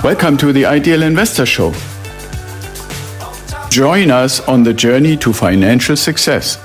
Welcome to the Ideal Investor Show. Join us on the journey to financial success.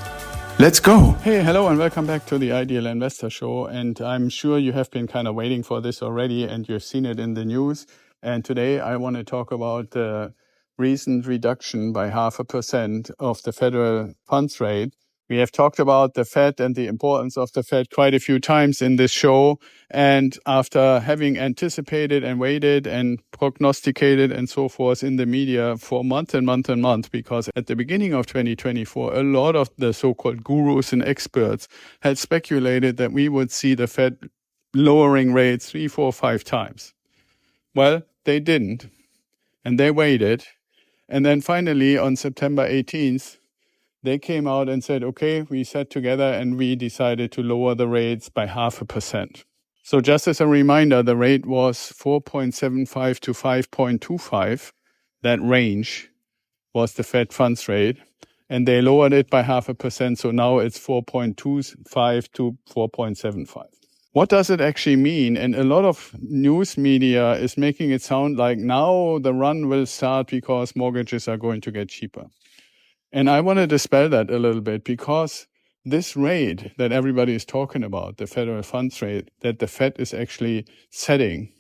Let's go. Hey, hello, and welcome back to the Ideal Investor Show. And I'm sure you have been kind of waiting for this already, and you've seen it in the news. And today I want to talk about the recent reduction by 0.5% of the federal funds rate. We have talked about the Fed and the importance of the Fed quite a few times in this show. And after having anticipated and waited and prognosticated and so forth in the media for month and month and month, because at the beginning of 2024, a lot of the so-called gurus and experts had speculated that we would see the Fed lowering rates 3, 4, 5 times. Well, they didn't. And they waited. And then finally, on September 18th, they came out and said, okay, we sat together and we decided to lower the rates by 0.5%. So just as a reminder, the rate was 4.75 to 5.25. That range was the Fed funds rate. And they lowered it by 0.5%. So now it's 4.25 to 4.75. What does it actually mean? And a lot of news media is making it sound like now the run will start because mortgages are going to get cheaper. And I want to dispel that a little bit, because this rate that everybody is talking about, the federal funds rate that the Fed is actually setting,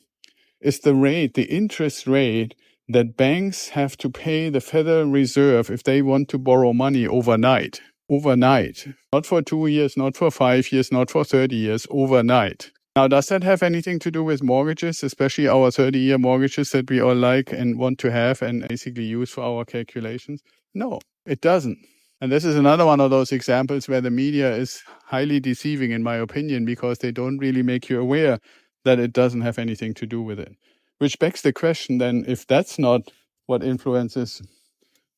is the rate, the interest rate that banks have to pay the Federal Reserve if they want to borrow money overnight. Overnight. Not for 2 years, not for 5 years, not for 30 years, overnight. Now, does that have anything to do with mortgages, especially our 30-year mortgages that we all like and want to have and basically use for our calculations? No, it doesn't. And this is another one of those examples where the media is highly deceiving, in my opinion, because they don't really make you aware that it doesn't have anything to do with it. Which begs the question then, if that's not what influences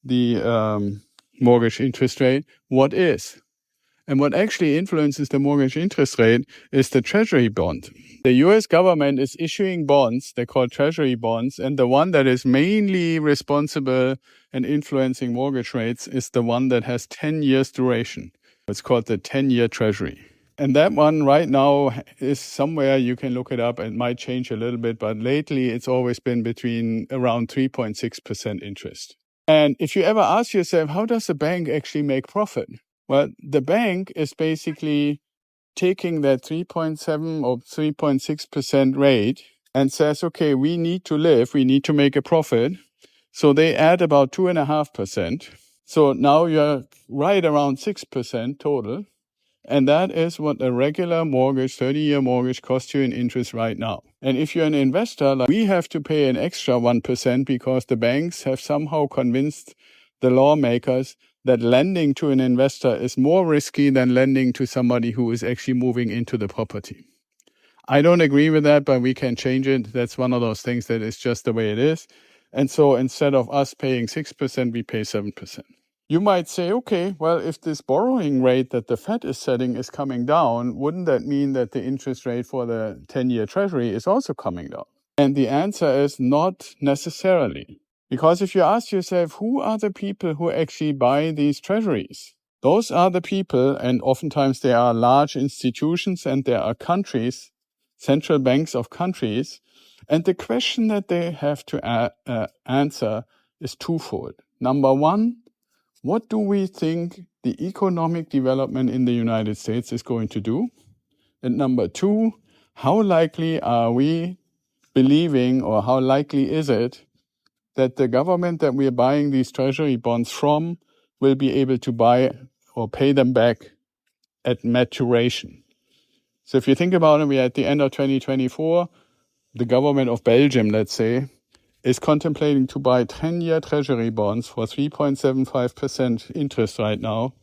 the mortgage interest rate, what is? And what actually influences the mortgage interest rate is the Treasury bond. The US government is issuing bonds, they're called Treasury bonds, and the one that is mainly responsible and influencing mortgage rates is the one that has 10 years duration. It's called the 10-year Treasury. And that one right now is somewhere, you can look it up, it might change a little bit, but lately it's always been between around 3.6% interest. And if you ever ask yourself, how does the bank actually make profit? Well, the bank is basically taking that 3.7 or 3.6% rate and says, okay, we need to live, we need to make a profit. So they add about 2.5%. So now you're right around 6% total. And that is what a regular mortgage, 30-year mortgage costs you in interest right now. And if you're an investor, like we have to pay an extra 1% because the banks have somehow convinced the lawmakers that lending to an investor is more risky than lending to somebody who is actually moving into the property. I don't agree with that, but we can change it. That's one of those things that is just the way it is. And so instead of us paying 6%, we pay 7%. You might say, okay, well, if this borrowing rate that the Fed is setting is coming down, wouldn't that mean that the interest rate for the 10-year Treasury is also coming down? And the answer is not necessarily. Because if you ask yourself, who are the people who actually buy these treasuries? Those are the people, and oftentimes they are large institutions and there are countries, central banks of countries. And the question that they have to answer is twofold. Number one, what do we think the economic development in the United States is going to do? And number two, how likely are we believing, or how likely is it that the government that we are buying these treasury bonds from will be able to buy or pay them back at maturation? So if you think about it, we are at the end of 2024. The government of Belgium, let's say, is contemplating to buy 10-year treasury bonds for 3.75% interest right now.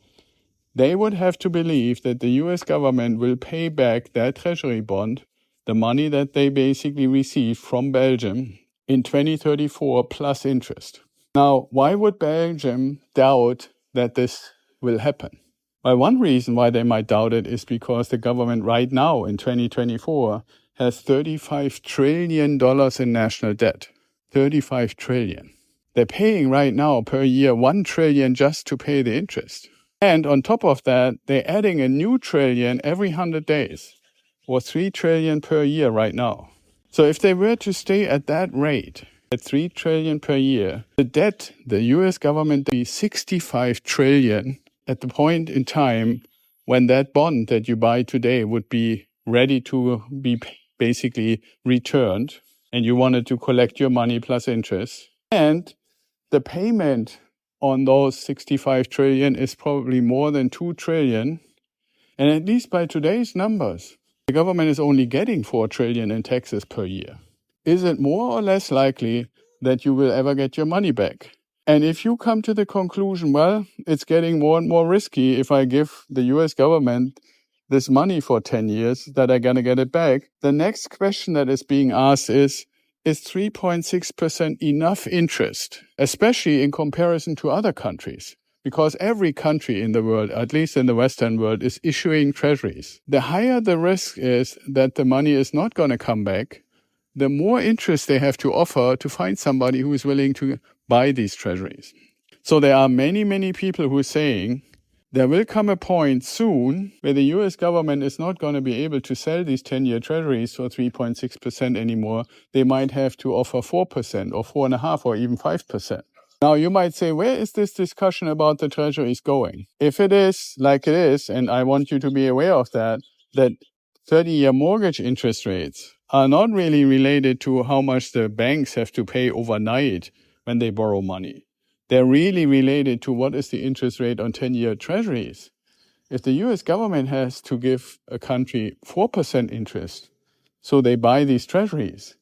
They would have to believe that the US government will pay back that treasury bond, the money that they basically received from Belgium, in 2034 plus interest. Now, why would Belgium doubt that this will happen? Well, one reason why they might doubt it is because the government right now in 2024 has $35 trillion in national debt. 35 trillion. They're paying right now per year 1 trillion just to pay the interest. And on top of that, they're adding a new trillion every 100 days, or 3 trillion per year right now. So if they were to stay at that rate, at 3 trillion per year, the debt, the US government, would be 65 trillion at the point in time when that bond that you buy today would be ready to be basically returned, and you wanted to collect your money plus interest. And the payment on those 65 trillion is probably more than 2 trillion. And at least by today's numbers, the government is only getting 4 trillion in taxes per year. Is it more or less likely that you will ever get your money back? And if you come to the conclusion, well, it's getting more and more risky if I give the US government this money for 10 years that I'm going to get it back, the next question that is being asked is 3.6% enough interest, especially in comparison to other countries? Because every country in the world, at least in the Western world, is issuing treasuries. The higher the risk is that the money is not going to come back, the more interest they have to offer to find somebody who is willing to buy these treasuries. So there are many, many people who are saying there will come a point soon where the US government is not going to be able to sell these 10-year treasuries for 3.6% anymore. They might have to offer 4% or 4.5% or even 5%. Now you might say, where is this discussion about the treasuries going? If it is like it is, and I want you to be aware of that 30-year mortgage interest rates are not really related to how much the banks have to pay overnight when they borrow money. They're really related to what is the interest rate on 10-year treasuries. If the US government has to give a country 4% interest, so they buy these treasuries,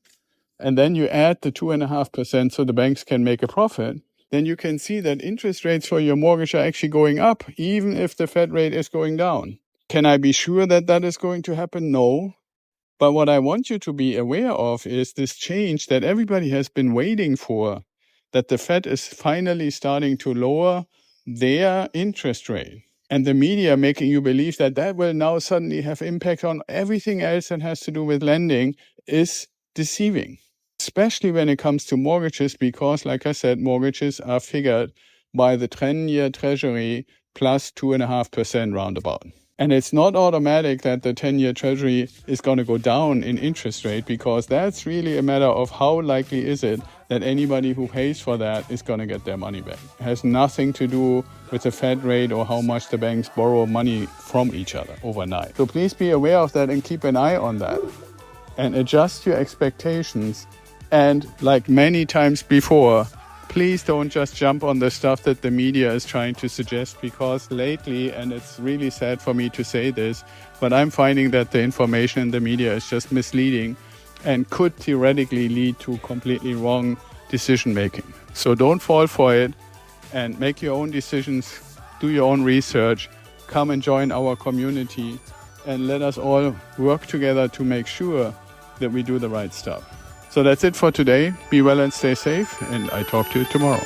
and then you add the 2.5% so the banks can make a profit, then you can see that interest rates for your mortgage are actually going up, even if the Fed rate is going down. Can I be sure that that is going to happen? No. But what I want you to be aware of is this change that everybody has been waiting for, that the Fed is finally starting to lower their interest rate. And the media making you believe that that will now suddenly have impact on everything else that has to do with lending is deceiving, especially when it comes to mortgages, because, like I said, mortgages are figured by the 10-year treasury plus 2.5% roundabout. And it's not automatic that the 10-year treasury is going to go down in interest rate, because that's really a matter of how likely is it that anybody who pays for that is going to get their money back. It has nothing to do with the Fed rate or how much the banks borrow money from each other overnight. So please be aware of that and keep an eye on that and adjust your expectations. And like many times before, please don't just jump on the stuff that the media is trying to suggest, because lately, and it's really sad for me to say this, but I'm finding that the information in the media is just misleading and could theoretically lead to completely wrong decision making. So don't fall for it and make your own decisions, do your own research, come and join our community, and let us all work together to make sure that we do the right stuff. So that's it for today. Be well and stay safe, and I talk to you tomorrow.